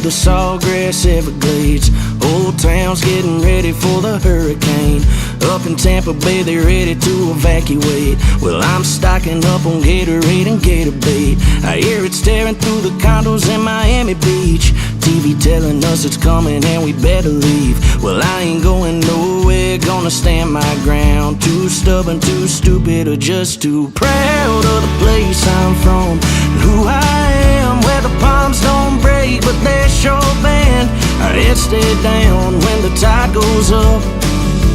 the Sawgrass Everglades. Old town's getting ready for the hurricane. Up in Tampa Bay, they're ready to evacuate. Well, I'm stocking up on Gatorade and Gator Bait. I hear it's tearing through the condos in Miami Beach. TV telling us it's coming and we better leave. Well, I ain't going nowhere, gonna stand my ground. Too stubborn, too stupid, or just too proud of the place I'm from and who I am. Where the palms don't break, but they sure bend. Our heads stay down when the tide goes up.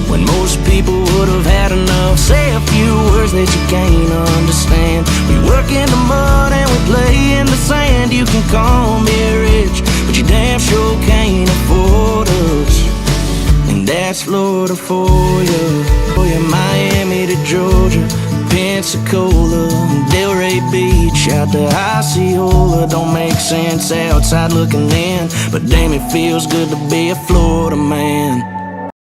When most people would have had enough, say a few words that you can't understand. We work in the mud and we play in the sand. You can call me rich, but you damn sure can't afford us. And that's Florida for you. Oh yeah, Miami to Georgia, Pensacola, Delray Beach, out to Osceola. Don't make sense outside looking in, but damn, it feels good to be a Florida man.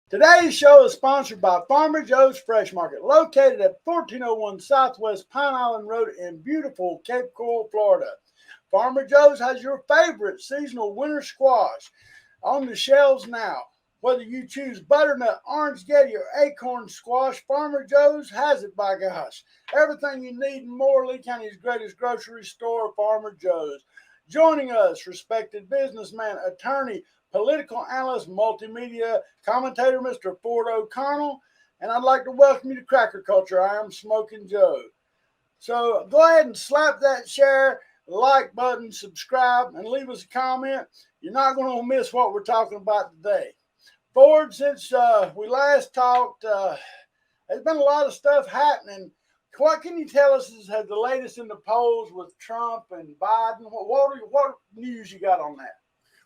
Today's show is sponsored by Farmer Joe's Fresh Market, located at 1401 Southwest Pine Island Road in beautiful Cape Coral, Florida. Farmer Joe's has your favorite seasonal winter squash on the shelves now. Whether you choose butternut, orange getty, or acorn squash, Farmer Joe's has it, by gosh. Everything you need and more, Lee County's greatest grocery store, Farmer Joe's. Joining us, respected businessman, attorney, political analyst, multimedia commentator, Mr. Ford O'Connell, and I'd like to welcome you to Cracker Culture. I am Smokin Joe. So go ahead and slap that share, like button, subscribe, and leave us a comment. You're not going to miss what we're talking about today. Ford, since we last talked, there's been a lot of stuff happening. What can you tell us is the latest in the polls with Trump and Biden? What news you got on that?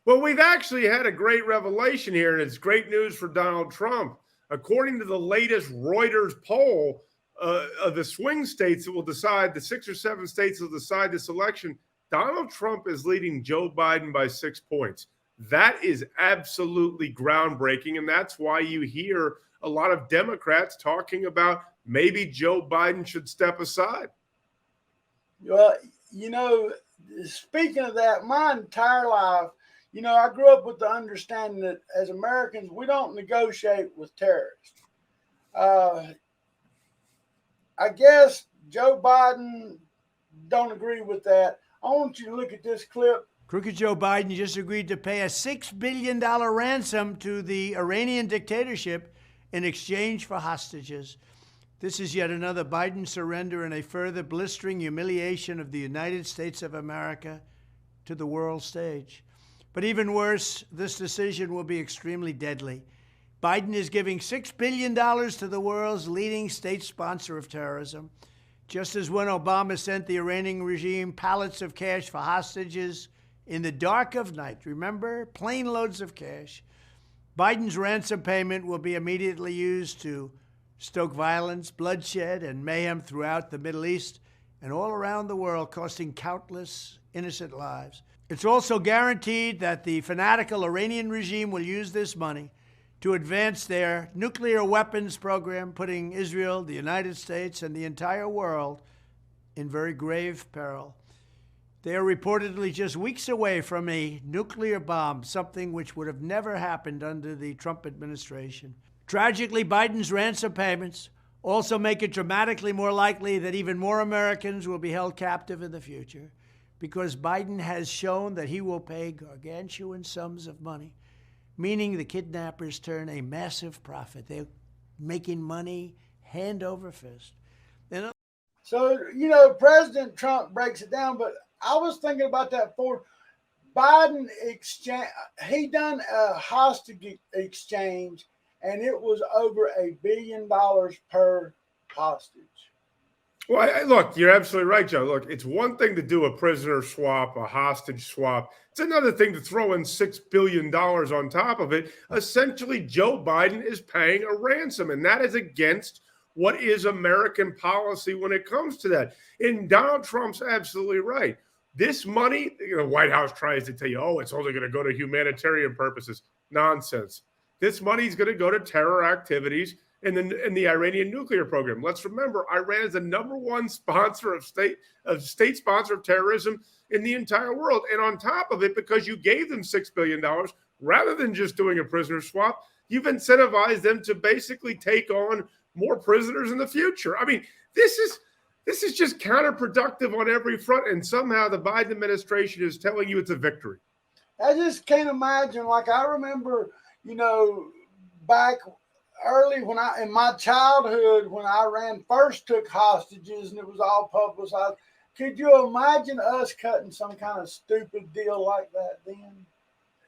Well, we've actually had a great revelation here, and it's great news for Donald Trump. According to the latest Reuters poll of the swing states that will decide, the 6 or 7 states will decide this election, Donald Trump is leading Joe Biden by 6 points. That is absolutely groundbreaking, and that's why you hear a lot of Democrats talking about maybe Joe Biden should step aside. Well, you know, speaking of that, my entire life, you know, I grew up with the understanding that as Americans, we don't negotiate with terrorists. I guess Joe Biden don't agree with that. I want you to look at this clip. Crooked Joe Biden just agreed to pay a $6 billion ransom to the Iranian dictatorship in exchange for hostages. This is yet another Biden surrender and a further blistering humiliation of the United States of America to the world stage. But even worse, this decision will be extremely deadly. Biden is giving $6 billion to the world's leading state sponsor of terrorism, just as when Obama sent the Iranian regime pallets of cash for hostages in the dark of night. Remember? Plane loads of cash. Biden's ransom payment will be immediately used to stoke violence, bloodshed, and mayhem throughout the Middle East and all around the world, costing countless innocent lives. It's also guaranteed that the fanatical Iranian regime will use this money to advance their nuclear weapons program, putting Israel, the United States, and the entire world in very grave peril. They are reportedly just weeks away from a nuclear bomb, something which would have never happened under the Trump administration. Tragically, Biden's ransom payments also make it dramatically more likely that even more Americans will be held captive in the future, because Biden has shown that he will pay gargantuan sums of money, meaning the kidnappers turn a massive profit. They're making money hand over fist. So, you know, President Trump breaks it down, but I was thinking about that for Biden exchange. He done a hostage exchange, and it was over $1 billion per hostage. Well, look, you're absolutely right, Joe. Look, it's one thing to do a prisoner swap, a hostage swap. It's another thing to throw in $6 billion on top of it. Essentially, Joe Biden is paying a ransom, and that is against what is American policy when it comes to that. And Donald Trump's absolutely right. This money, the White House tries to tell you, oh, it's only going to go to humanitarian purposes. Nonsense. This money is going to go to terror activities in the Iranian nuclear program. Let's remember, Iran is the #1 sponsor of state sponsor of terrorism in the entire world. And on top of it, because you gave them $6 billion, rather than just doing a prisoner swap, you've incentivized them to basically take on more prisoners in the future. I mean, this is just counterproductive on every front. And somehow the Biden administration is telling you it's a victory. I just can't imagine. Like, I remember, back early in my childhood, when Iran first took hostages and it was all publicized. Could you imagine us cutting some kind of stupid deal like that then?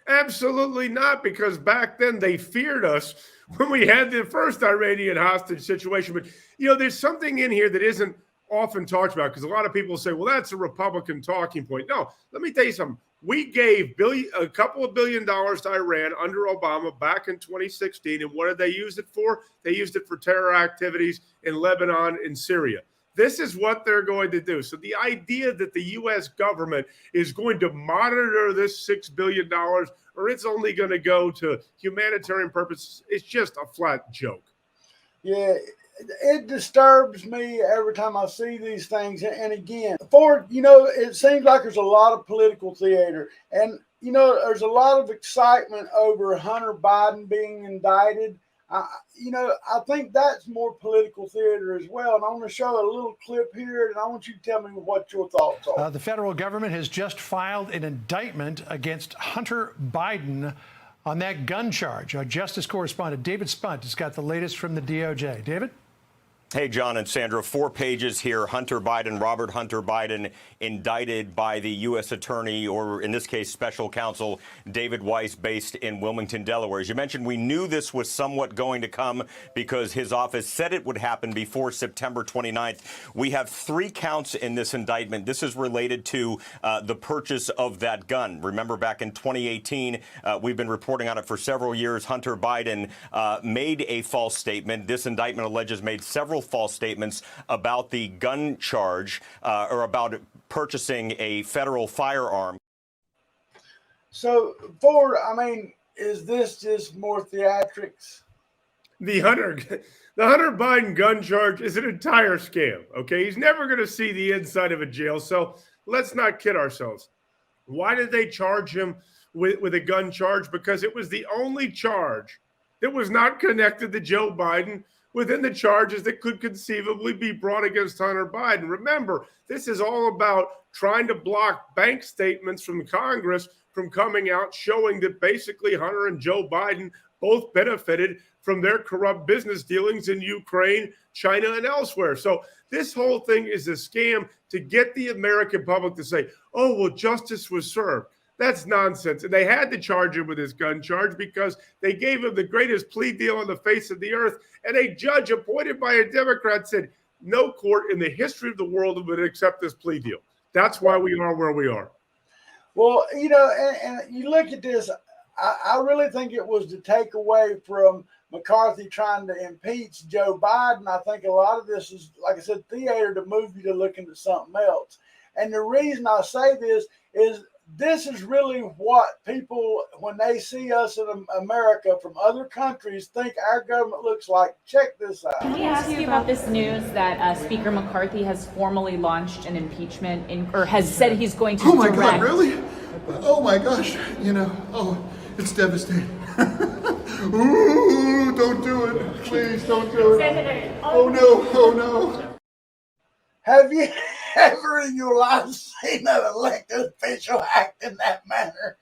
Absolutely not, because back then they feared us when we had the first Iranian hostage situation. But, there's something in here that isn't often talked about, because a lot of people say, well, that's a Republican talking point. No, let me tell you something. We gave a couple of $1 billion to Iran under Obama back in 2016. And what did they use it for? They used it for terror activities in Lebanon and Syria. This is what they're going to do. So the idea that the U.S. government is going to monitor this $6 billion or it's only going to go to humanitarian purposes, it's just a flat joke. Yeah, it disturbs me every time I see these things. And again, it seems like there's a lot of political theater. And, there's a lot of excitement over Hunter Biden being indicted. I think that's more political theater as well. And I want to show a little clip here, and I want you to tell me what your thoughts are. The federal government has just filed an indictment against Hunter Biden on that gun charge. Our justice correspondent David Spunt has got the latest from the DOJ. David? Hey, John and Sandra, 4 pages here. Hunter Biden, Robert Hunter Biden, indicted by the U.S. attorney, or in this case, special counsel David Weiss, based in Wilmington, Delaware. As you mentioned, we knew this was somewhat going to come because his office said it would happen before September 29th. We have 3 counts in this indictment. This is related to the purchase of that gun. Remember, back in 2018, we've been reporting on it for several years. Hunter Biden made a false statement. This indictment alleges made several false statements about the gun charge or about purchasing a federal firearm. So, Ford, is this just more theatrics? The Hunter Biden gun charge is an entire scam, okay? He's never going to see the inside of a jail cell. Let's not kid ourselves. Why did they charge him with a gun charge? Because it was the only charge that was not connected to Joe Biden within the charges that could conceivably be brought against Hunter Biden. Remember, this is all about trying to block bank statements from Congress from coming out showing that basically Hunter and Joe Biden both benefited from their corrupt business dealings in Ukraine, China, and elsewhere. So this whole thing is a scam to get the American public to say, oh, well, justice was served. That's nonsense. And they had to charge him with his gun charge because they gave him the greatest plea deal on the face of the earth. And a judge appointed by a Democrat said, no court in the history of the world would accept this plea deal. That's why we are where we are. Well, and you look at this, I really think it was to take away from McCarthy trying to impeach Joe Biden. I think a lot of this is, like I said, theater to move you to look into something else. And the reason I say this is really what people, when they see us in America from other countries, think our government looks like. Check this out. Can we ask you about this news that Speaker McCarthy has formally launched an impeachment or has said he's going to direct? God, really? Oh my gosh, it's devastating. Ooh, don't do it. Please don't do it. Senator, oh no. Have you ever in your life seen an elected official act in that manner?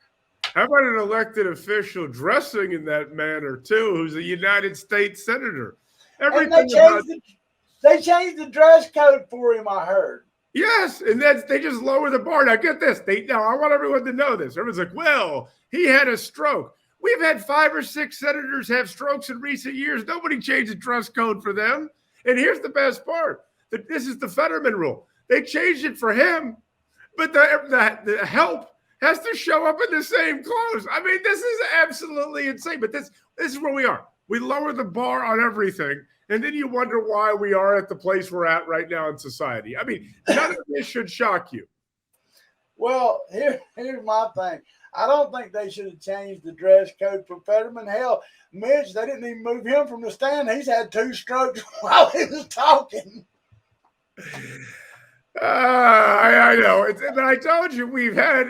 How about an elected official dressing in that manner, too, who's a United States senator? They changed the dress code for him, I heard. Yes, and they just lower the bar. Now, get this. Now, I want everyone to know this. Everyone's like, well, he had a stroke. We've had 5 or 6 senators have strokes in recent years. Nobody changed the dress code for them. And here's the best part. This is the Fetterman rule. They changed it for him, but the help has to show up in the same clothes. I mean, this is absolutely insane. But this is where we are. We lower the bar on everything, and then you wonder why we are at the place we're at right now in society. I mean, none of this should shock you. Well, here's my thing. I don't think they should have changed the dress code for Fetterman. Hell, Mitch, they didn't even move him from the stand. He's had 2 strokes while he was talking. I know. But I told you we've had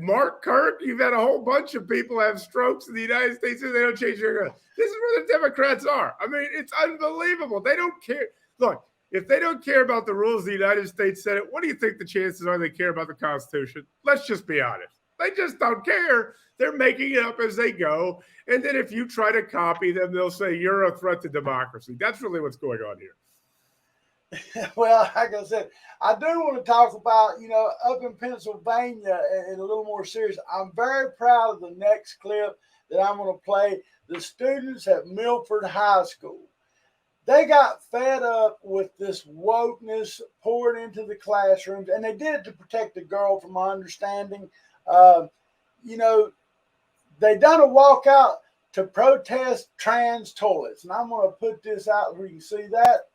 Mark Kirk. You've had a whole bunch of people have strokes in the United States and they don't change their gun. This is where the Democrats are. I mean, it's unbelievable. They don't care. Look, if they don't care about the rules of the United States Senate, what do you think the chances are they care about the Constitution? Let's just be honest. They just don't care. They're making it up as they go. And then if you try to copy them, they'll say you're a threat to democracy. That's really what's going on here. Well, like I said, I do want to talk about, up in Pennsylvania and a little more serious. I'm very proud of the next clip that I'm going to play. The students at Milford High School, they got fed up with this wokeness poured into the classrooms, and they did it to protect the girl, from my understanding. They done a walkout to protest trans toilets, and I'm going to put this out where you can see that.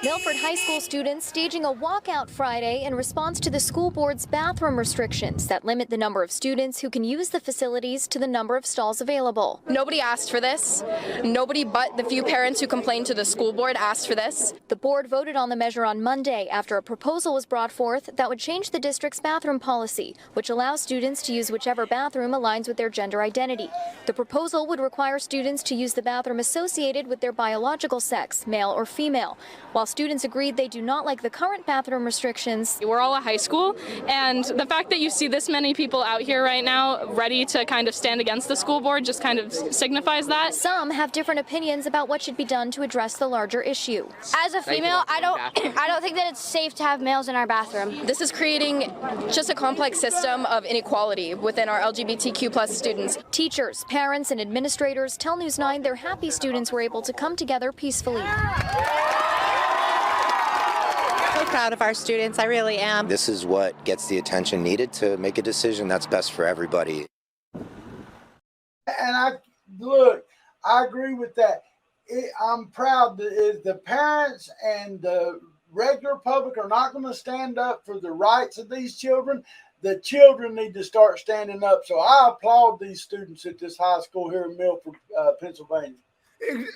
Milford High School students staging a walkout Friday in response to the school board's bathroom restrictions that limit the number of students who can use the facilities to the number of stalls available. Nobody asked for this. Nobody but the few parents who complained to the school board asked for this. The board voted on the measure on Monday after a proposal was brought forth that would change the district's bathroom policy, which allows students to use whichever bathroom aligns with their gender identity. The proposal would require students to use the bathroom associated with their biological sex, male or female. While students agreed they do not like the current bathroom restrictions. We're all a high school, and the fact that you see this many people out here right now ready to kind of stand against the school board just kind of signifies that. Some have different opinions about what should be done to address the larger issue. As a female, I don't think that it's safe to have males in our bathroom. This is creating just a complex system of inequality within our LGBTQ plus students. Teachers, parents, and administrators tell News 9 they're happy students were able to come together peacefully. Proud of our students, I really am. This is what gets the attention needed to make a decision that's best for everybody. And I agree with that. I'm proud that the parents and the regular public are not going to stand up for the rights of these children. The children need to start standing up. So I applaud these students at this high school here in Milford, Pennsylvania.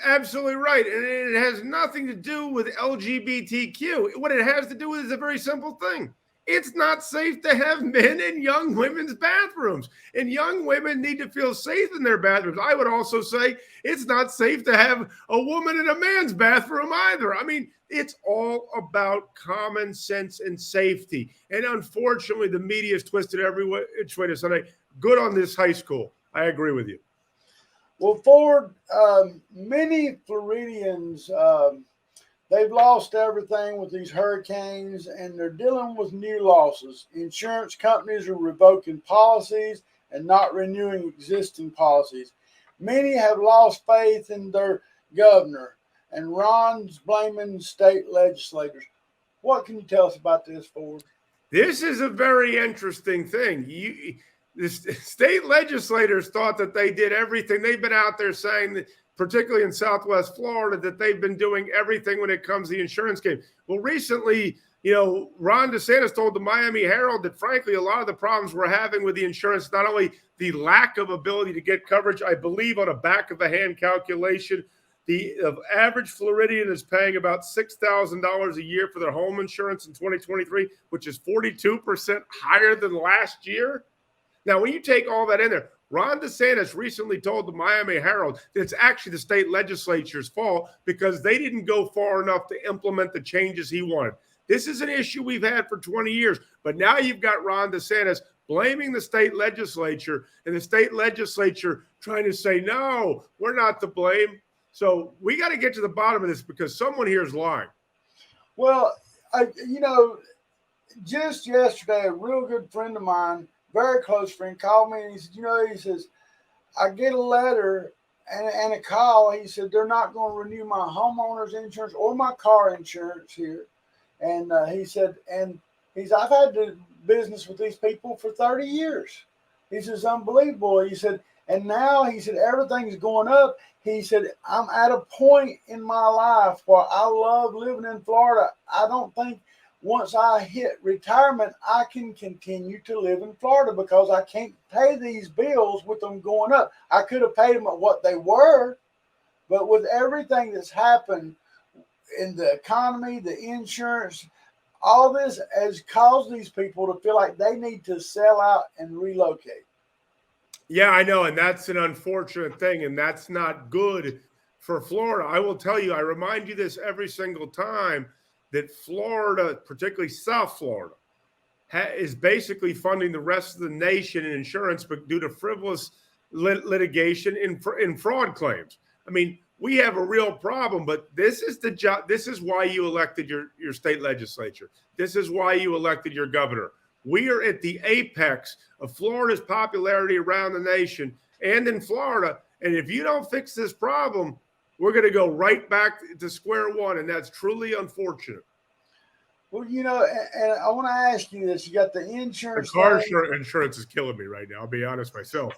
Absolutely right. And it has nothing to do with LGBTQ. What it has to do with is a very simple thing. It's not safe to have men in young women's bathrooms, and young women need to feel safe in their bathrooms. I would also say it's not safe to have a woman in a man's bathroom either. I mean, it's all about common sense and safety. And unfortunately, the media is twisted every which way to Sunday. Good on this high school. I agree with you. Well, Ford, many Floridians, they've lost everything with these hurricanes, and they're dealing with new losses. Insurance companies are revoking policies and not renewing existing policies. Many have lost faith in their governor, and Ron's blaming state legislators. What can you tell us about this, Ford? This is a very interesting thing. The state legislators thought that they did everything. They've been out there saying that, particularly in Southwest Florida, that they've been doing everything when it comes to the insurance game. Well, recently, Ron DeSantis told the Miami Herald that, frankly, a lot of the problems we're having with the insurance, not only the lack of ability to get coverage, I believe on a back-of-the-hand calculation, the average Floridian is paying about $6,000 a year for their home insurance in 2023, which is 42% higher than last year. Now, when you take all that in there, Ron DeSantis recently told the Miami Herald that it's actually the state legislature's fault because they didn't go far enough to implement the changes he wanted. This is an issue we've had for 20 years, but now you've got Ron DeSantis blaming the state legislature and the state legislature trying to say, no, we're not to blame. So we got to get to the bottom of this because someone here is lying. Well, just yesterday, a real good friend of mine, very close friend, called me and he said, he says, I get a letter and a call. He said, they're not going to renew my homeowner's insurance or my car insurance here. And he said, I've had the business with these people for 30 years. He says, unbelievable. He said, and now he said, everything's going up. He said, I'm at a point in my life where I love living in Florida. I don't think once I hit retirement, I can continue to live in Florida because I can't pay these bills with them going up. I could have paid them at what they were, but with everything that's happened in the economy, the insurance, all this has caused these people to feel like they need to sell out and relocate. Yeah, I know, and that's an unfortunate thing, and that's not good for Florida. I will tell you, I remind you this every single time, that Florida, particularly South Florida, is basically funding the rest of the nation in insurance, but due to frivolous litigation in fraud claims. I mean, we have a real problem, but this is the job. This is why you elected your state legislature. This is why you elected your governor. We are at the apex of Florida's popularity around the nation and in Florida. And if you don't fix this problem, we're going to go right back to square one. And that's truly unfortunate. Well, you know, and I want to ask you this. You got the insurance. The car insurance is killing me right now. I'll be honest myself.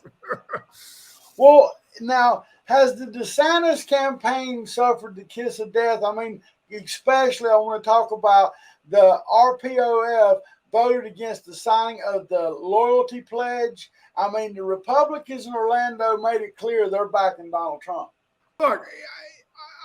Well, now, has the DeSantis campaign suffered the kiss of death? I mean, especially I want to talk about the RPOF voted against the signing of the loyalty pledge. I mean, the Republicans in Orlando made it clear they're backing Donald Trump. Look,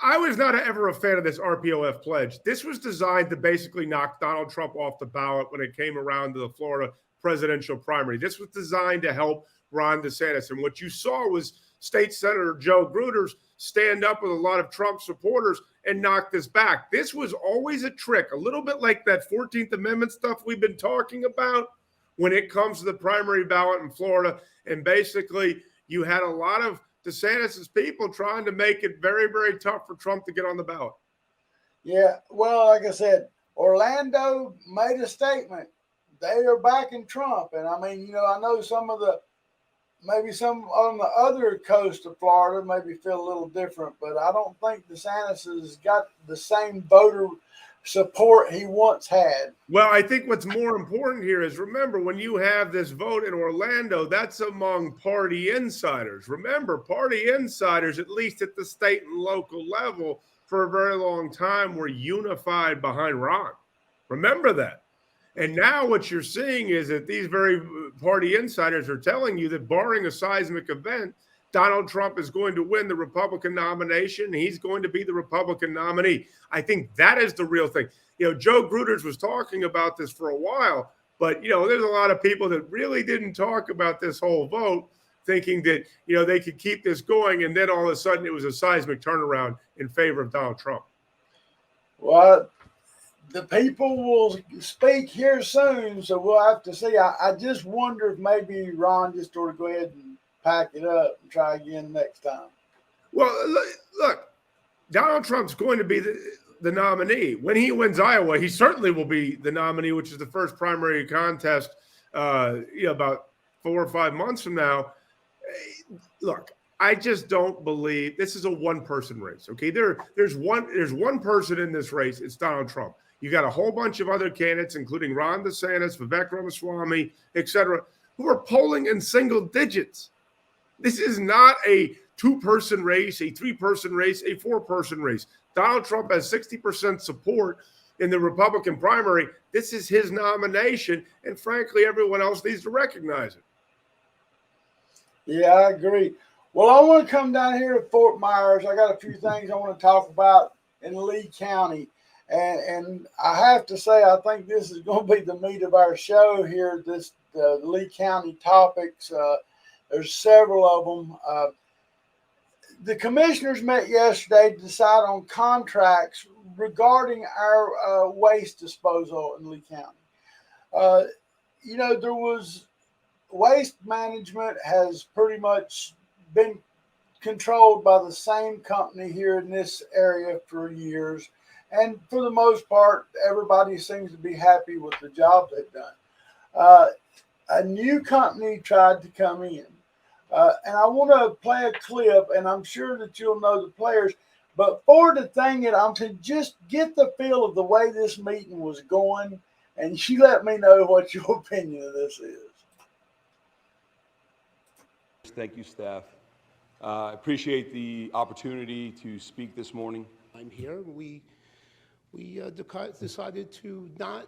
I was not ever a fan of this RPOF pledge. This was designed to basically knock Donald Trump off the ballot when it came around to the Florida presidential primary. This was designed to help Ron DeSantis. And what you saw was State Senator Joe Gruters stand up with a lot of Trump supporters and knock this back. This was always a trick, a little bit like that 14th Amendment stuff we've been talking about when it comes to the primary ballot in Florida. And basically, you had a lot of DeSantis' people trying to make it very, very tough for Trump to get on the ballot. Yeah, well, like I said, Orlando made a statement. They are backing Trump. And I mean, you know, I know maybe some on the other coast of Florida maybe feel a little different, but I don't think DeSantis has got the same voter support he once had. Well, I think what's more important here is, remember, when you have this vote in Orlando, that's among party insiders. Remember, party insiders, at least at the state and local level, for a very long time were unified behind Ron. Remember that. And now what you're seeing is that these very party insiders are telling you that barring a seismic event, Donald Trump is going to win the Republican nomination. He's going to be the Republican nominee. I think that is the real thing. You know, Joe Gruters was talking about this for a while, but, you know, there's a lot of people that really didn't talk about this whole vote, thinking that, you know, they could keep this going. And then all of a sudden it was a seismic turnaround in favor of Donald Trump. Well, the people will speak here soon, so we'll have to see. I just wonder if maybe Ron just sort of go ahead and pack it up and try again next time. Well, look, Donald Trump's going to be the nominee. When he wins Iowa, he certainly will be the nominee, which is the first primary contest, about 4 or 5 months from now. Look, I just don't believe this is a one-person race. Okay, there's one person in this race. It's Donald Trump. You got a whole bunch of other candidates, including Ron DeSantis, Vivek Ramaswamy, et cetera, who are polling in single digits. This is not a 2-person race, a 3-person race, a 4-person race. Donald Trump has 60% support in the Republican primary. This is his nomination, and frankly, everyone else needs to recognize it. Yeah, I agree. Well, I want to come down here to Fort Myers. I got a few things I want to talk about in Lee County. And I have to say, I think this is going to be the meat of our show here, the Lee County topics. There's several of them. The commissioners met yesterday to decide on contracts regarding our waste disposal in Lee County. There was waste management has pretty much been controlled by the same company here in this area for years. And for the most part, everybody seems to be happy with the job they've done. A new company tried to come in. And I want to play a clip, and I'm sure that you'll know the players. But for the thing that I'm to just get the feel of the way this meeting was going, and you let me know what your opinion of this is. Thank you, staff. I appreciate the opportunity to speak this morning. I'm here. We decided to not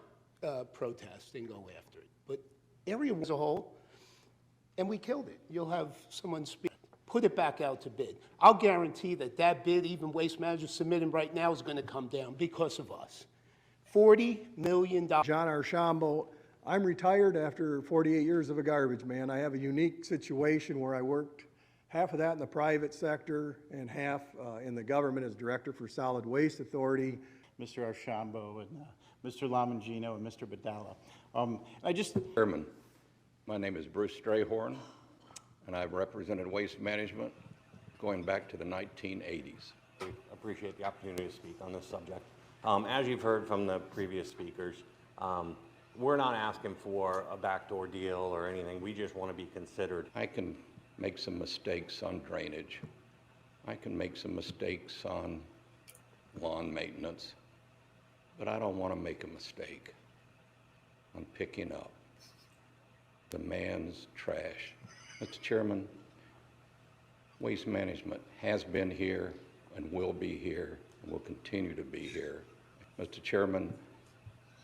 protest and go after it, but area as a whole, and we killed it. You'll have someone speak. put it back out to bid. I'll guarantee that bid, even Waste Management submitting right now, is going to come down because of us. $40 million. John Archambault. I'm retired after 48 years of a garbage man. I have a unique situation where I worked half of that in the private sector and half in the government as director for Solid Waste Authority. Mr. Archambault and Mr. Lamangino and Mr. Badala. Chairman, my name is Bruce Strayhorn, and I've represented Waste Management going back to the 1980s. I appreciate the opportunity to speak on this subject. As you've heard from the previous speakers, we're not asking for a backdoor deal or anything. We just want to be considered. I can make some mistakes on drainage. I can make some mistakes on lawn maintenance, but I don't want to make a mistake on picking up the man's trash. Mr. Chairman, Waste Management has been here and will be here and will continue to be here. Mr. Chairman,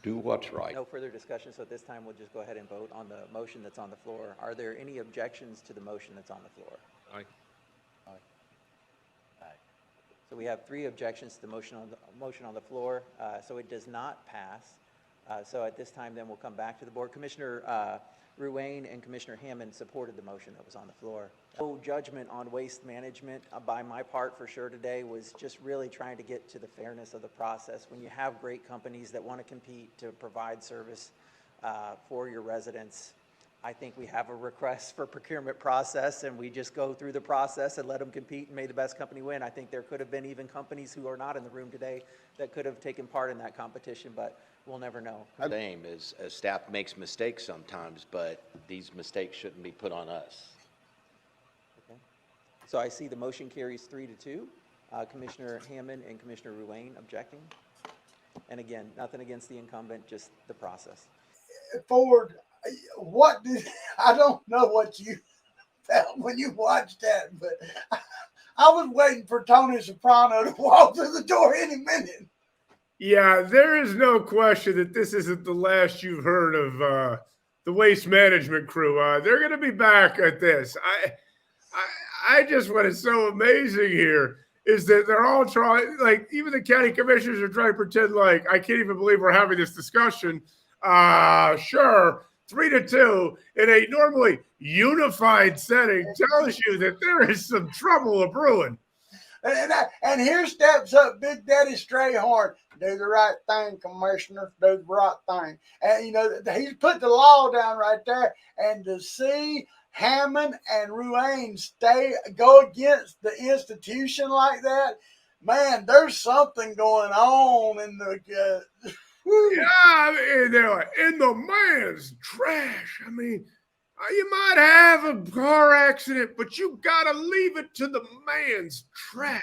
do what's right. No further discussion, so at this time we'll just go ahead and vote on the motion that's on the floor. Are there any objections to the motion that's on the floor? Aye. Aye. Aye. So we have 3 objections to the motion on the floor, so it does not pass. So at this time then we'll come back to the board. Commissioner Ruane and Commissioner Hammond supported the motion that was on the floor. No judgment on Waste Management by my part for sure today, was just really trying to get to the fairness of the process. When you have great companies that want to compete to provide service for your residents, I think we have a request for procurement process and we just go through the process and let them compete and may the best company win. I think there could have been even companies who are not in the room today that could have taken part in that competition, but we'll never know. Same as staff makes mistakes sometimes, but these mistakes shouldn't be put on us. Okay. So I see the motion carries 3-2. Commissioner Hammond and Commissioner Ruane objecting. And again, nothing against the incumbent, just the process. Ford, I don't know what you felt when you watched that, but I was waiting for Tony Soprano to walk through the door any minute. Yeah, there is no question that this isn't the last you've heard of the Waste Management crew. They're going to be back at this. I just, what is so amazing here is that they're all trying, like even the county commissioners are trying to pretend like, I can't even believe we're having this discussion. Sure, 3-2 in a normally unified setting tells you that there is some trouble a brewing. And here steps up Big Daddy Strayhorn. Do the right thing, Commissioner. Do the right thing. And, you know, he's put the law down right there. And to see Hammond and Ruane go against the institution like that, man, there's something going on in the yeah, I mean, they're like, in the man's trash. I mean, you might have a car accident, but you got to leave it to the man's trash.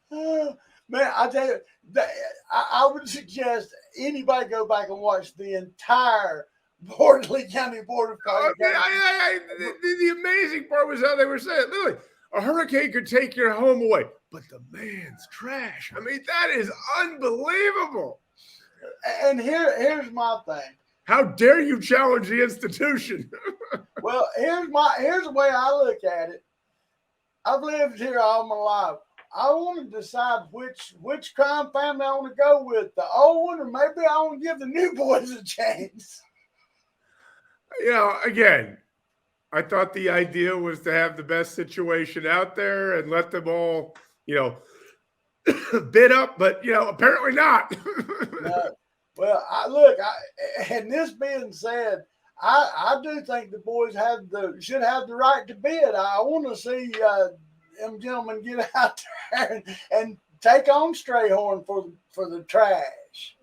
Man, I tell you, I would suggest anybody go back and watch the entire Lee County Board of The amazing part was how they were saying, literally, a hurricane could take your home away, but the man's trash. I mean, that is unbelievable. And here's my thing. How dare you challenge the institution? Well, here's the way I look at it. I've lived here all my life. I want to decide which crime family I want to go with, the old one, or maybe I want to give the new boys a chance. You know, again, I thought the idea was to have the best situation out there and let them all, you know, bid up, but, you know, apparently not. No. Well, and this being said, I do think the boys should have the right to bid. I want to see them gentlemen get out there and take on Strayhorn for the trash.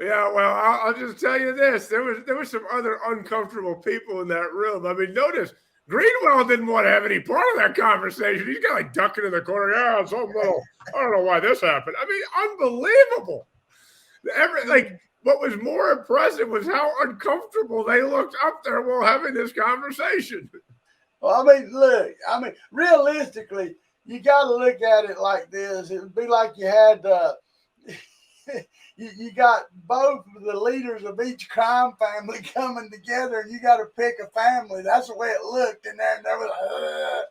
Yeah, well, I'll just tell you this: there were some other uncomfortable people in that room. I mean, notice Greenwell didn't want to have any part of that conversation. He's got like ducking in the corner. Yeah, it's some little. I don't know why this happened. I mean, unbelievable. What was more impressive was how uncomfortable they looked up there while having this conversation. Well, I mean, realistically, you got to look at it like this. It would be like you had, you got both of the leaders of each crime family coming together, and you got to pick a family. That's the way it looked in there. And they were like,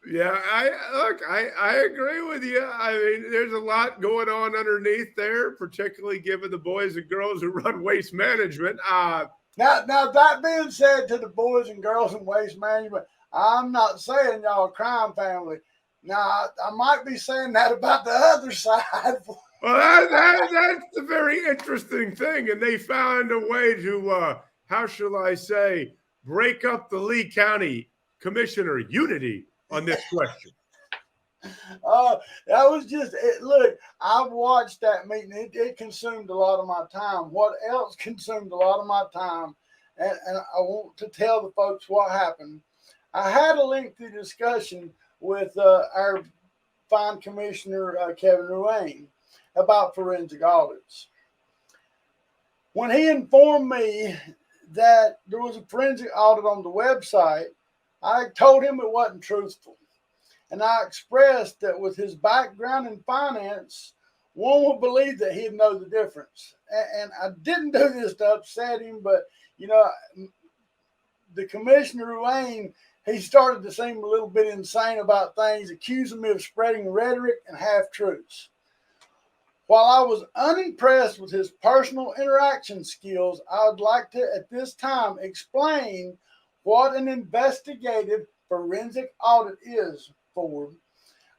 Yeah, I agree with you. I mean, there's a lot going on underneath there, particularly given the boys and girls who run waste management. Now that being said, to the boys and girls in waste management, I'm not saying y'all a crime family. Now I might be saying that about the other side. Well, that's the very interesting thing, and they found a way to, how shall I say, break up the Lee County Commissioner unity on this question. That was just it. Look, I've watched that meeting. It consumed a lot of my time. What else consumed a lot of my time? And I want to tell the folks what happened. I had a lengthy discussion with our fine commissioner, Kevin Ruane, about forensic audits. When he informed me that there was a forensic audit on the website, I told him it wasn't truthful. And I expressed that with his background in finance, one would believe that he'd know the difference. And I didn't do this to upset him, but, you know, the Commissioner Ruane, he started to seem a little bit insane about things, accusing me of spreading rhetoric and half-truths. While I was unimpressed with his personal interaction skills, I would like to, at this time, explain what an investigative forensic audit is.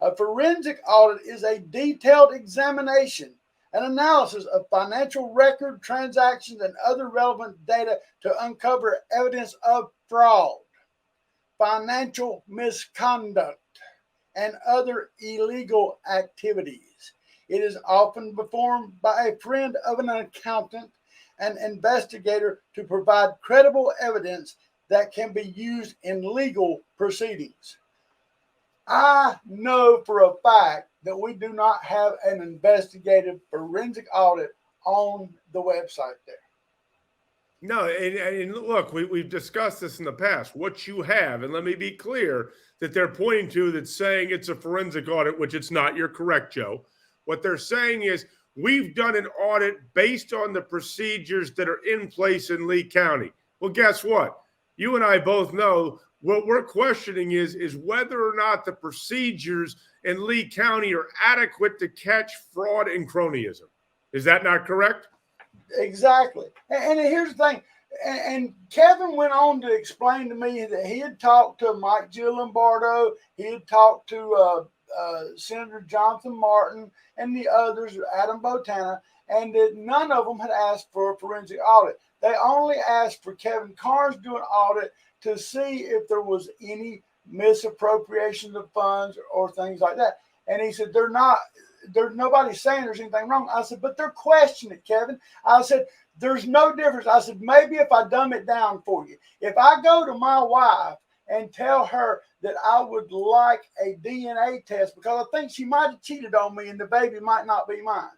A forensic audit is a detailed examination and analysis of financial record transactions and other relevant data to uncover evidence of fraud, financial misconduct, and other illegal activities. It is often performed by a friend of an accountant and investigator to provide credible evidence that can be used in legal proceedings. I know for a fact that we do not have an investigative forensic audit on the website there. No, and look, we've discussed this in the past. What you have, and let me be clear, that they're pointing to that's saying it's a forensic audit, which it's not. You're correct, Joe. What they're saying is we've done an audit based on the procedures that are in place in Lee County. Well, guess what? You and I both know what we're questioning is whether or not the procedures in Lee County are adequate to catch fraud and cronyism. Is that not correct? Exactly. And here's the thing. And Kevin went on to explain to me that he had talked to Mike Gillimbardo, he had talked to Senator Jonathan Martin and the others, Adam Botana, and that none of them had asked for a forensic audit. They only asked for Kevin Carnes to do an audit to see if there was any misappropriation of funds or things like that. And he said, there's nobody saying there's anything wrong. I said, but they're questioning it, Kevin. I said, there's no difference. I said, maybe if I dumb it down for you, if I go to my wife and tell her that I would like a DNA test because I think she might have cheated on me and the baby might not be mine.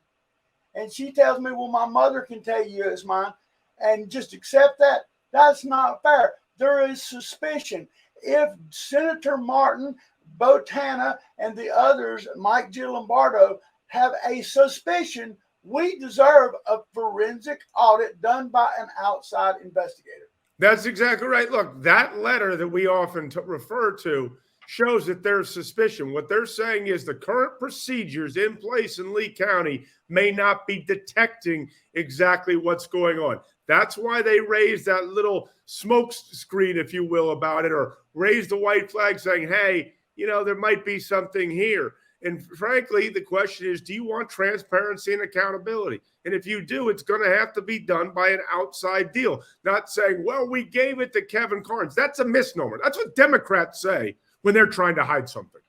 And she tells me, well, my mother can tell you it's mine, and just accept that, that's not fair. There is suspicion. If Senator Martin, Botana, and the others, Mike Gillimbardo, have a suspicion, we deserve a forensic audit done by an outside investigator. That's exactly right. Look, that letter that we often refer to shows that there's suspicion. What they're saying is the current procedures in place in Lee County may not be detecting exactly what's going on. That's why they raised that little smoke screen, if you will, about it, or raised the white flag saying, hey, you know, there might be something here. And frankly, the question is, do you want transparency and accountability? And if you do, it's going to have to be done by an outside deal. Not saying, well, we gave it to Kevin Carnes. That's a misnomer. That's what Democrats say when they're trying to hide something.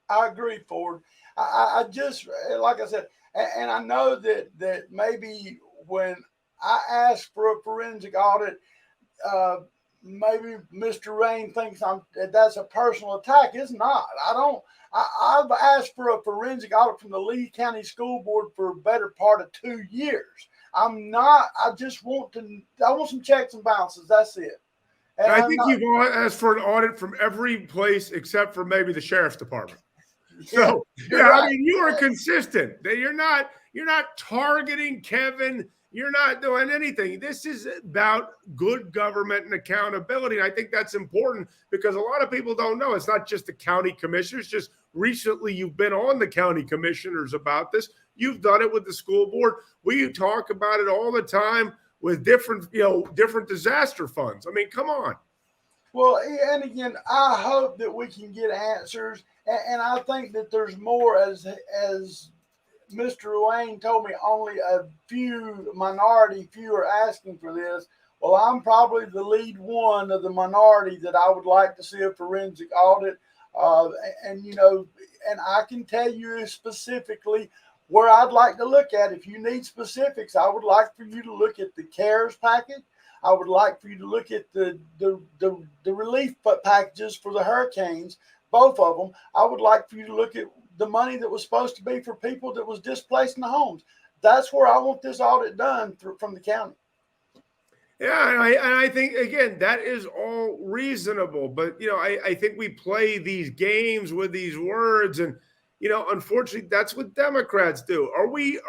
I agree, Ford. I just, like I said, and I know that maybe when I ask for a forensic audit, maybe Mr. Rain thinks that's a personal attack. It's not. I've asked for a forensic audit from the Lee County School Board for a better part of 2 years. I want some checks and balances. That's it. And I think you've asked for an audit from every place except for maybe the sheriff's department. So, yeah, right. I mean, you are consistent. You're not targeting Kevin. you're not doing anything. This is about good government and accountability. And I think that's important because a lot of people don't know. It's not just the county commissioners. Just recently, you've been on the county commissioners about this. You've done it with the school board. We talk about it all the time with different disaster funds. I mean, come on. Well, and again, I hope that we can get answers, and I think that there's more. As Mr. Wayne told me, only a minority few are asking for this. Well, I'm probably the lead one of the minority that I would like to see a forensic audit, and I can tell you specifically where I'd like to look at. If you need specifics, I would like for you to look at the CARES package. I would like for you to look at the relief packages for the hurricanes, both of them. I would like for you to look at the money that was supposed to be for people that was displaced in the homes. That's where I want this audit done from the county. Yeah, and I think, again, that is all reasonable. But, I think we play these games with these words. And, unfortunately, that's what Democrats do. Are we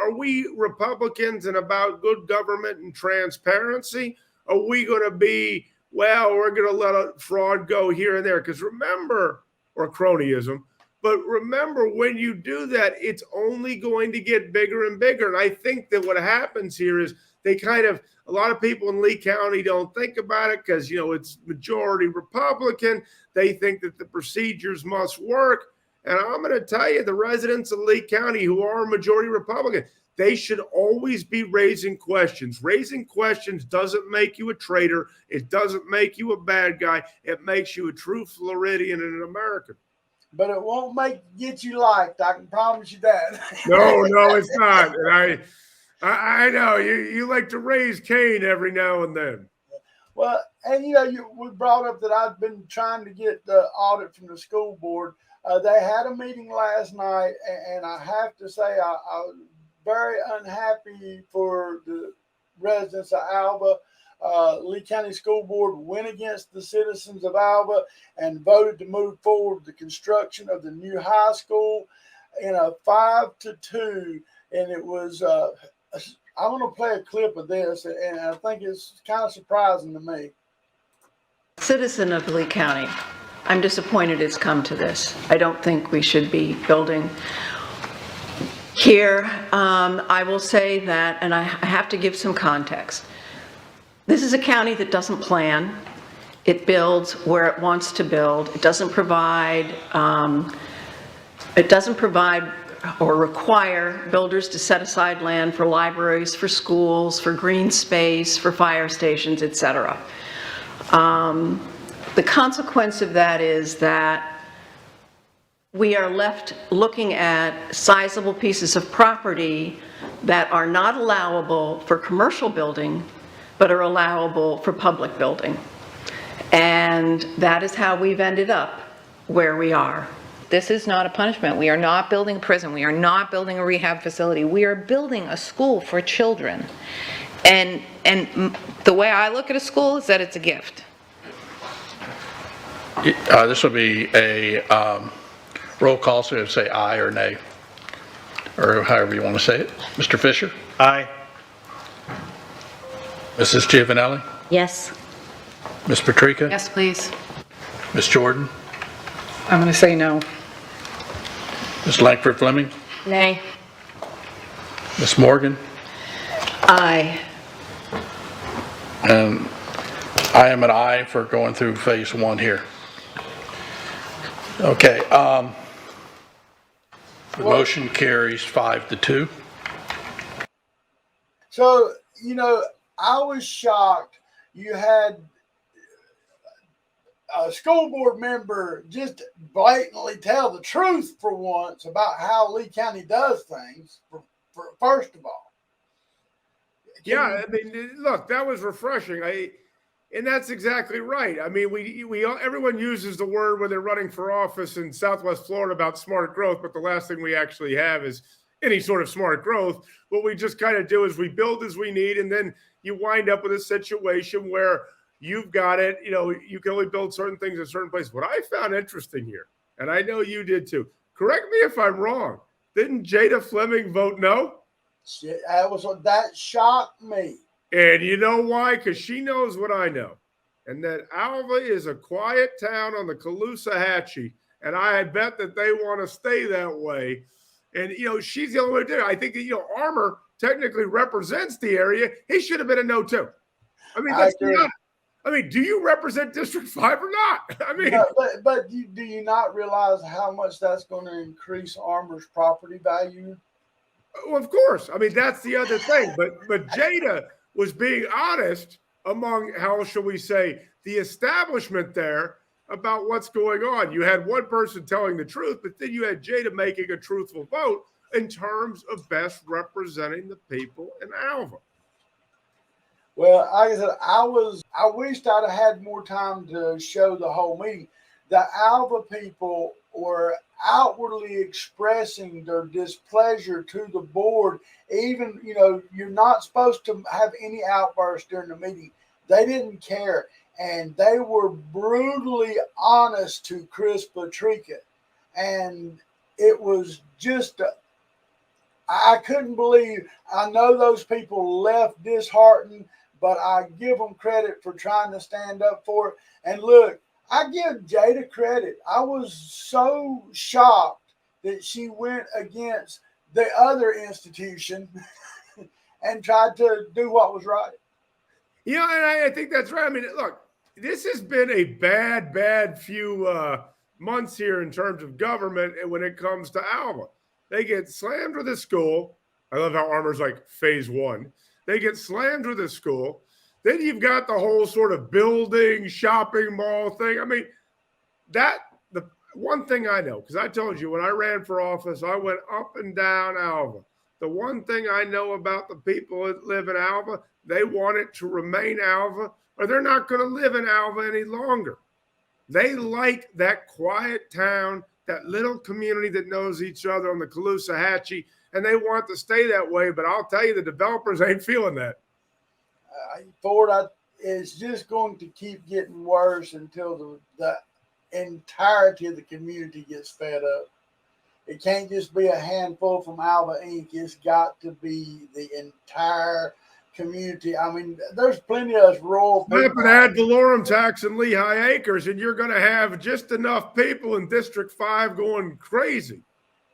Republicans and about good government and transparency? Are we going to be, we're going to let a fraud go here and there? Because remember, or cronyism, but remember, when you do that, it's only going to get bigger and bigger. And I think that what happens here is a lot of people in Lee County don't think about it because, it's majority Republican. They think that the procedures must work. And I'm going to tell you, the residents of Lee County who are majority Republican, they should always be raising questions. Raising questions doesn't make you a traitor. It doesn't make you a bad guy. It makes you a true Floridian and an American. But it won't get you liked. I can promise you that. No, it's not. And I know you like to raise Cain every now and then. Well, and we brought up that I've been trying to get the audit from the school board. They had a meeting last night, and I have to say I was very unhappy for the residents of Alba. Lee County School Board went against the citizens of Alba and voted to move forward with the construction of the new high school in a 5-2. And it was, I want to play a clip of this, and I think it's kind of surprising to me. Citizen of Lee County, I'm disappointed it's come to this. I don't think we should be building here. I will say that, and I have to give some context. This is a county that doesn't plan. It builds where it wants to build. It doesn't provide or require builders to set aside land for libraries, for schools, for green space, for fire stations, etc. The consequence of that is that we are left looking at sizable pieces of property that are not allowable for commercial building, but are allowable for public building. And that is how we've ended up where we are. This is not a punishment. We are not building a prison. We are not building a rehab facility. We are building a school for children. And the way I look at a school is that it's a gift. This will be a roll call, so you say aye or nay, or however you want to say it. Mr. Fisher? Aye. Mrs. Giovanelli? Yes. Ms. Patrica? Yes, please. Ms. Jordan? I'm going to say no. Ms. Langford Fleming? Nay. Ms. Morgan? Aye. And I am an aye for going through phase one here. Okay. The motion carries 5-2. So, I was shocked. You had a school board member just blatantly tell the truth for once about how Lee County does things, for first of all. Yeah, I mean, look, that was refreshing. And that's exactly right. I mean, everyone uses the word when they're running for office in Southwest Florida about smart growth, but the last thing we actually have is any sort of smart growth. What we just kind of do is we build as we need, and then you wind up with a situation where you've got it. You can only build certain things in certain places. What I found interesting here, and I know you did too, correct me if I'm wrong, didn't Jada Fleming vote no? Shit, that shocked me. And you know why? Because she knows what I know. And that Alva is a quiet town on the Caloosahatchee. And I bet that they want to stay that way. And, she's the only one to do it. I think that, Armour technically represents the area. He should have been a no, too. I mean, that's not. I mean, do you represent District 5 or not? I mean, no, but do you not realize how much that's going to increase Armour's property value? Well, of course. I mean, that's the other thing. But Jada was being honest among, how shall we say, the establishment there about what's going on. You had one person telling the truth, but then you had Jada making a truthful vote in terms of best representing the people in Alva. Well, like I said, I wished I'd have had more time to show the whole meeting. The Alva people were outwardly expressing their displeasure to the board. Even, you're not supposed to have any outbursts during the meeting. They didn't care. And they were brutally honest to Chris Patrica. And it was just, I couldn't believe, I know those people left disheartened, but I give them credit for trying to stand up for it. And look, I give Jada credit. I was so shocked that she went against the other institution and tried to do what was right. And I think that's right. I mean, look, this has been a bad few months here in terms of government and when it comes to Alva. They get slammed with a school. I love how Armour's like phase 1. They get slammed with a school. Then you've got the whole sort of building, shopping mall thing. I mean, the one thing I know, because I told you when I ran for office, I went up and down Alva. The one thing I know about the people that live in Alva, they want it to remain Alva, or they're not going to live in Alva any longer. They like that quiet town, that little community that knows each other on the Caloosahatchee, and they want to stay that way. But I'll tell you, the developers ain't feeling that. Ford, it's just going to keep getting worse until the entirety of the community gets fed up. It can't just be a handful from Alva Inc. It's got to be the entire community. I mean, there's plenty of us rural people. Slap an ad valorem tax in Lehigh Acres, and you're going to have just enough people in District 5 going crazy.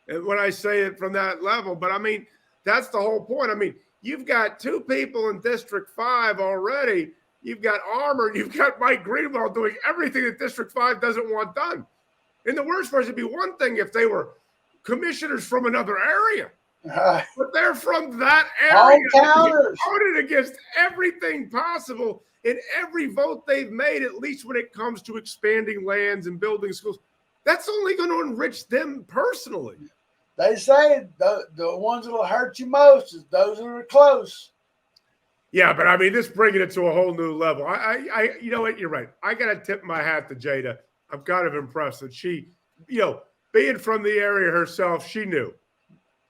And when I say it from that level, but I mean, that's the whole point. I mean, you've got 2 people in District 5 already. You've got Armour, and you've got Mike Greenwald doing everything that District 5 doesn't want done. And the worst part is, it'd be one thing if they were commissioners from another area. But they're from that area. Voted against everything possible in every vote they've made, at least when it comes to expanding lands and building schools. That's only going to enrich them personally. They say the ones that'll hurt you most is those who are close. Yeah, but I mean, this bringing it to a whole new level. I you know what? You're right. I got to tip my hat to Jada. I'm kind of impressed that she, being from the area herself, she knew.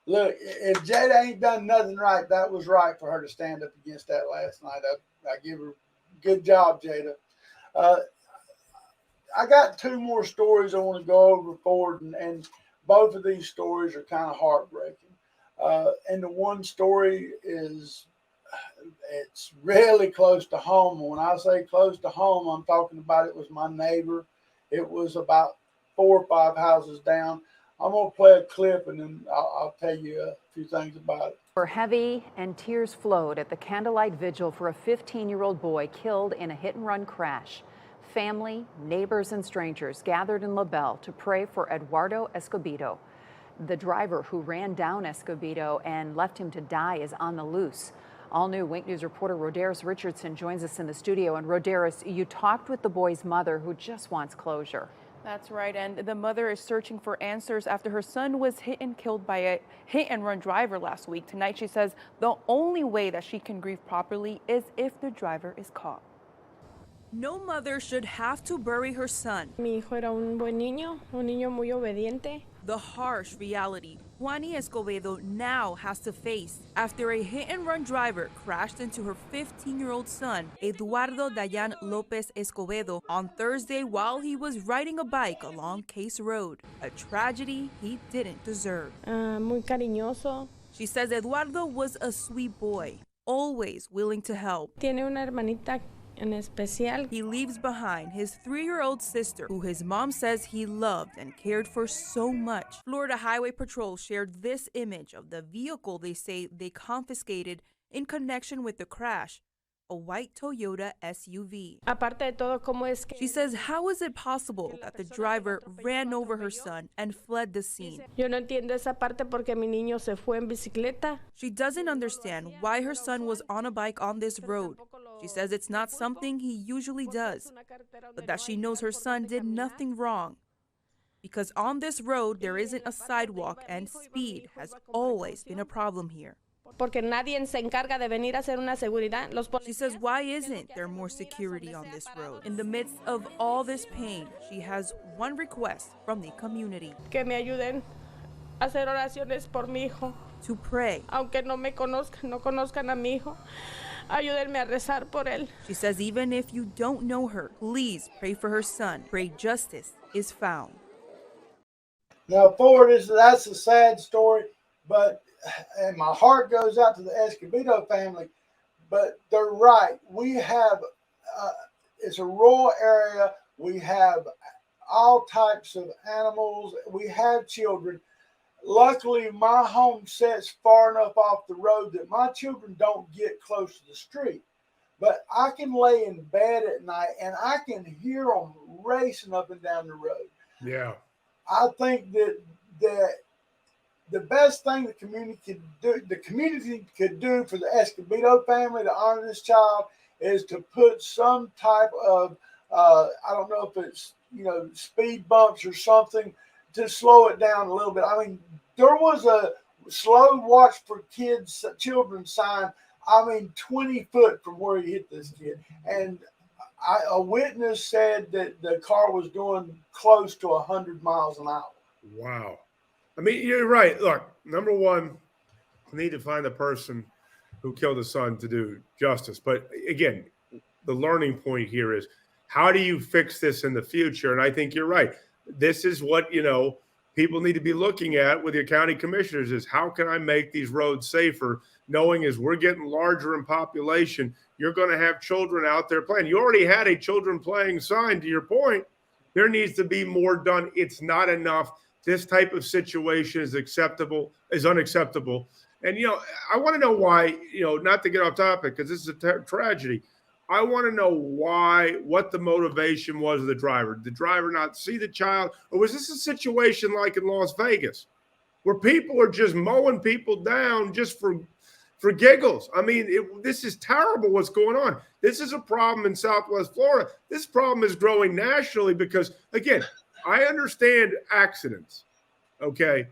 Look, if Jada ain't done nothing right, that was right for her to stand up against that last night. I give her good job, Jada. I got 2 more stories I want to go over forward, and both of these stories are kind of heartbreaking. And the one story it's really close to home. When I say close to home, I'm talking about it was my neighbor. It was about 4 or 5 houses down. I'm going to play a clip, and then I'll tell you a few things about it. Were heavy and tears flowed at the candlelight vigil for a 15-year-old boy killed in a hit-and-run crash. Family, neighbors, and strangers gathered in Labelle to pray for Eduardo Escobedo. The driver who ran down Escobedo and left him to die is on the loose. All new Wink News reporter Rodaris Richardson joins us in the studio. And Rodaris, you talked with the boy's mother, who just wants closure. That's right, and the mother is searching for answers after her son was hit and killed by a hit-and-run driver last week. Tonight, she says the only way that she can grieve properly is if the driver is caught. No mother should have to bury her son. Mi hijo era un buen niño muy obediente. The harsh reality Juani Escobedo now has to face after a hit-and-run driver crashed into her 15-year-old son, Eduardo Dayan Lopez Escobedo, on Thursday while he was riding a bike along Case Road, a tragedy he didn't deserve. Muy cariñoso. She says Eduardo was a sweet boy, always willing to help. Tiene una hermanita en especial. He leaves behind his 3-year-old sister, who his mom says he loved and cared for so much. Florida Highway Patrol shared this image of the vehicle they say they confiscated in connection with the crash, a white Toyota SUV. Aparte de todo, ¿cómo es que She says, how is it possible that the driver ran over her son and fled the scene? yo no entiendo esa parte porque mi niño se fue en bicicleta? She doesn't understand why her son was on a bike on this road. She says it's not something he usually does, but that she knows her son did nothing wrong. Because on this road, there isn't a sidewalk and speed has always been a problem here. Porque nadie se encarga de venir a hacer una seguridad. She says, why isn't there more security on this road? In the midst of all this pain, she has one request from the community. Que me ayuden a hacer oraciones por mi hijo. To pray. Aunque no me conozcan, no conozcan a mi hijo, ayúdenme a rezar por él. She says, even if you don't know her, please pray for her son. Pray justice is found. Now, Ford, that's a sad story, and my heart goes out to the Escobedo family, but they're right. We have, it's a rural area. We have all types of animals. We have children. Luckily, my home sits far enough off the road that my children don't get close to the street. But I can lay in bed at night and I can hear them racing up and down the road. Yeah. I think that the best thing the community could do for the Escobedo family to honor this child is to put some type of I don't know if it's speed bumps or something to slow it down a little bit. I mean, there was a slow watch for children sign. 20 foot from where he hit this kid, and a witness said that the car was doing close to 100 miles an hour. Wow. I mean, you're right. Look, number one, we need to find the person who killed his son to do justice. But again, the learning point here is how do you fix this in the future? And I think you're right. This is what, people need to be looking at with your county commissioners is how can I make these roads safer, knowing as we're getting larger in population, you're going to have children out there playing. You already had a children playing sign, to your point. There needs to be more done. It's not enough. This type of situation is unacceptable. And, I want to know why, not to get off topic, because this is a tragedy. I want to know what the motivation was of the driver. Did the driver not see the child? Or was this a situation like in Las Vegas where people are just mowing people down just for giggles? I mean, this is terrible what's going on. This is a problem in Southwest Florida. This problem is growing nationally because, again, I understand accidents, okay?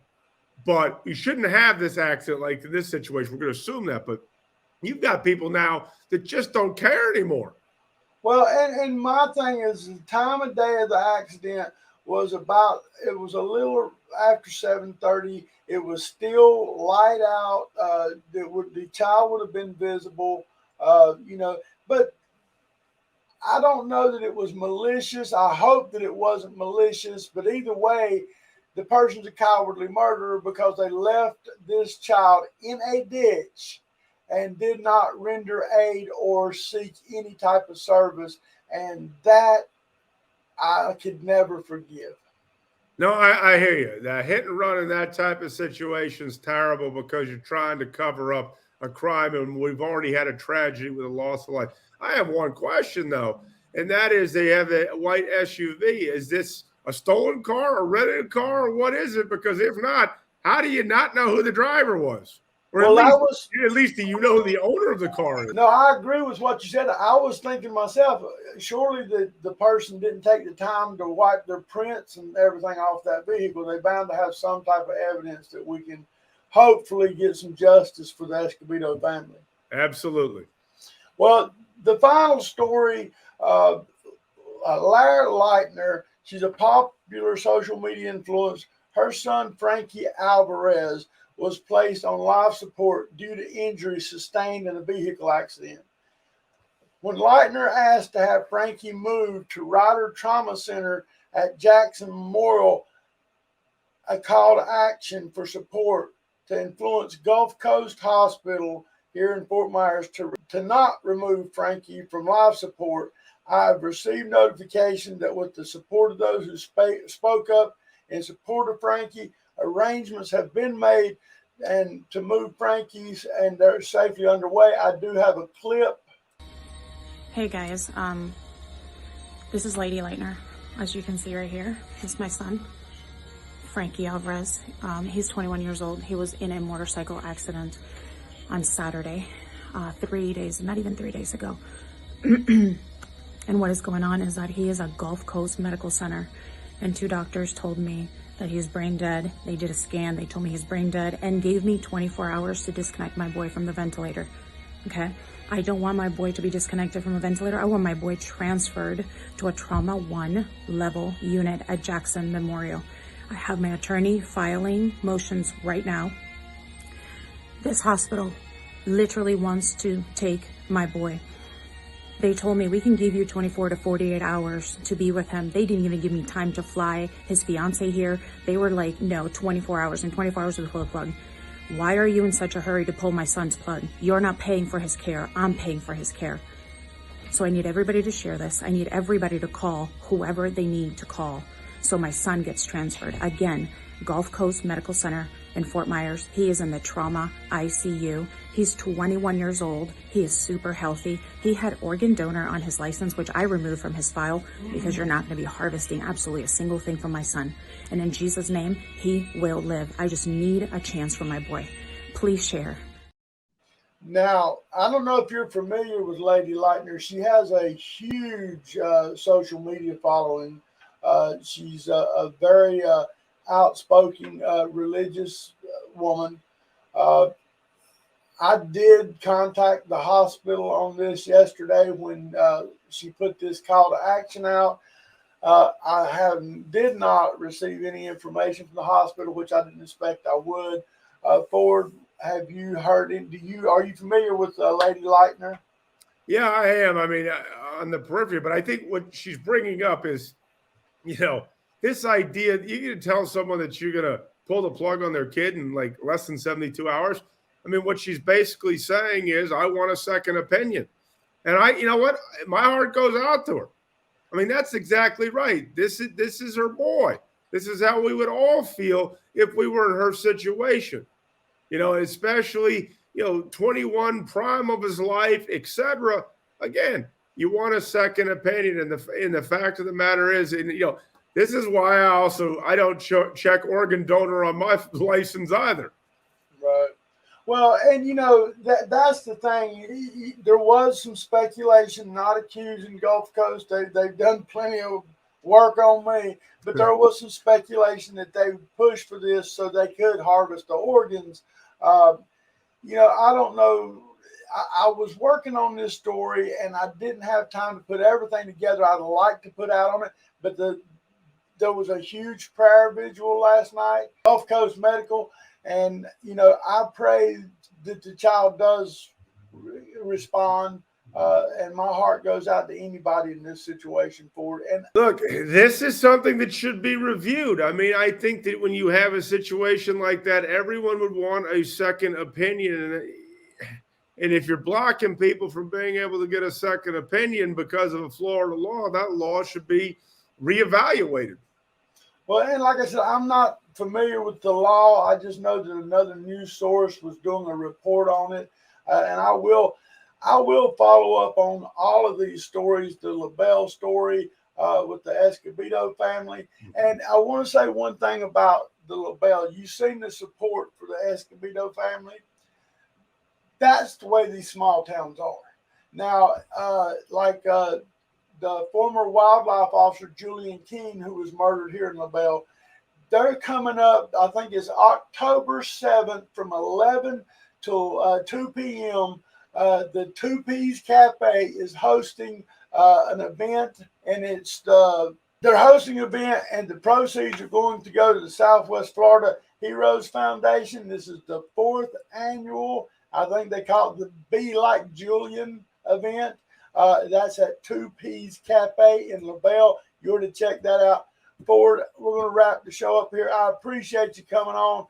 But you shouldn't have this accident like in this situation. We're going to assume that, but you've got people now that just don't care anymore. Well, and my thing is the time of day of the accident was it was a little after 7:30. It was still light out. The child would have been visible, but I don't know that it was malicious. I hope that it wasn't malicious, but either way, the person's a cowardly murderer because they left this child in a ditch and did not render aid or seek any type of service. And that I could never forgive. No, I hear you. That hit and run in that type of situation is terrible because you're trying to cover up a crime, and we've already had a tragedy with a loss of life. I have one question, though, and that is they have a white SUV. Is this a stolen car, a rented car, or what is it? Because if not, how do you not know who the driver was? Or at least do you know who the owner of the car is? No, I agree with what you said. I was thinking myself, surely the person didn't take the time to wipe their prints and everything off that vehicle. They're bound to have some type of evidence that we can hopefully get some justice for the Escobedo family. Absolutely. Well, the final story, Liare Lightner, she's a popular social media influencer. Her son, Frankie Alvarez, was placed on life support due to injuries sustained in a vehicle accident. When Lightner asked to have Frankie moved to Ryder Trauma Center at Jackson Memorial, a call to action for support to influence Gulf Coast Hospital here in Fort Myers to not remove Frankie from life support. I have received notification that with the support of those who spoke up in support of Frankie, arrangements have been made and to move Frankie's, and they're safely underway. I do have a clip. Hey guys, this is Liare Lightner. As you can see right here, this is my son, Frankie Alvarez. He's 21 years old. He was in a motorcycle accident on Saturday, not even 3 days ago. And what is going on is that he is at Gulf Coast Medical Center, and 2 doctors told me that he is brain dead. They did a scan, they told me he's brain dead, and gave me 24 hours to disconnect my boy from the ventilator, okay? I don't want my boy to be disconnected from a ventilator. I want my boy transferred to a Trauma 1 level unit at Jackson Memorial. I have my attorney filing motions right now. This hospital literally wants to take my boy. They told me we can give you 24 to 48 hours to be with him. They didn't even give me time to fly his fiance here. They were like, no, 24 hours, and 24 hours to pull the plug. Why are you in such a hurry to pull my son's plug? You're not paying for his care. I'm paying for his care. So I need everybody to share this. I need everybody to call whoever they need to call so my son gets transferred. Again, Gulf Coast Medical Center in Fort Myers. He is in the trauma ICU. He's 21 years old. He is super healthy. He had organ donor on his license, which I removed from his file because you're not going to be harvesting absolutely a single thing from my son. And in Jesus' name, he will live. I just need a chance for my boy. Please share. Now, I don't know if you're familiar with Liare Lightner. She has a huge social media following. She's a very outspoken religious woman. I did contact the hospital on this yesterday when she put this call to action out. I did not receive any information from the hospital, which I didn't expect I would. Ford, have you heard? Are you familiar with Liare Lightner? Yeah, I am. I mean, on the periphery, but I think what she's bringing up is, this idea you're going to tell someone that you're going to pull the plug on their kid in like less than 72 hours. I mean, what she's basically saying is, I want a second opinion. And you know what? My heart goes out to her. I mean, that's exactly right. This is her boy. This is how we would all feel if we were in her situation. Especially, 21, prime of his life, etc. Again, you want a second opinion. And the fact of the matter is, this is why I don't check organ donor on my license either. Right. Well, and that's the thing. There was some speculation, not accusing Gulf Coast. They've done plenty of work on me, but there was some speculation that they pushed for this so they could harvest the organs. I don't know. I was working on this story and I didn't have time to put everything together I'd like to put out on it, but there was a huge prayer vigil last night, Gulf Coast Medical. And, I pray that the child does respond, and my heart goes out to anybody in this situation for it. And look, this is something that should be reviewed. I mean, I think that when you have a situation like that, everyone would want a second opinion. And if you're blocking people from being able to get a second opinion because of a Florida law, that law should be reevaluated. Well, and like I said, I'm not familiar with the law. I just know that another news source was doing a report on it, and I will follow up on all of these stories. The Labelle story with the Escobedo family, and I want to say one thing about the Labelle. You've seen the support for the Escobedo family. That's the way these small towns are now. The former wildlife officer, Julian King, who was murdered here in Labelle, they're coming up, I think it's October 7th from 11 till 2 p.m. The Two Peas Cafe is hosting an event, and they're hosting an event, and the proceeds are going to go to the Southwest Florida Heroes Foundation. This is the 4th annual, I think they call it the Be Like Julian event. That's at Two Peas Cafe in Labelle. You're to check that out. Ford, we're going to wrap the show up here. I appreciate you coming on.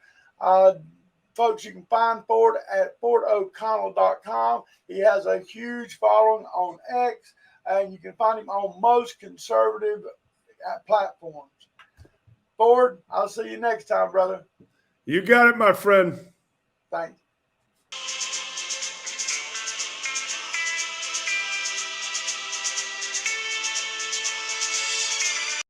folks, you can find Ford at FordO'Connell.com. He has a huge following on X, and you can find him on most conservative platforms. Ford, I'll see you next time, brother. You got it, my friend. Thanks.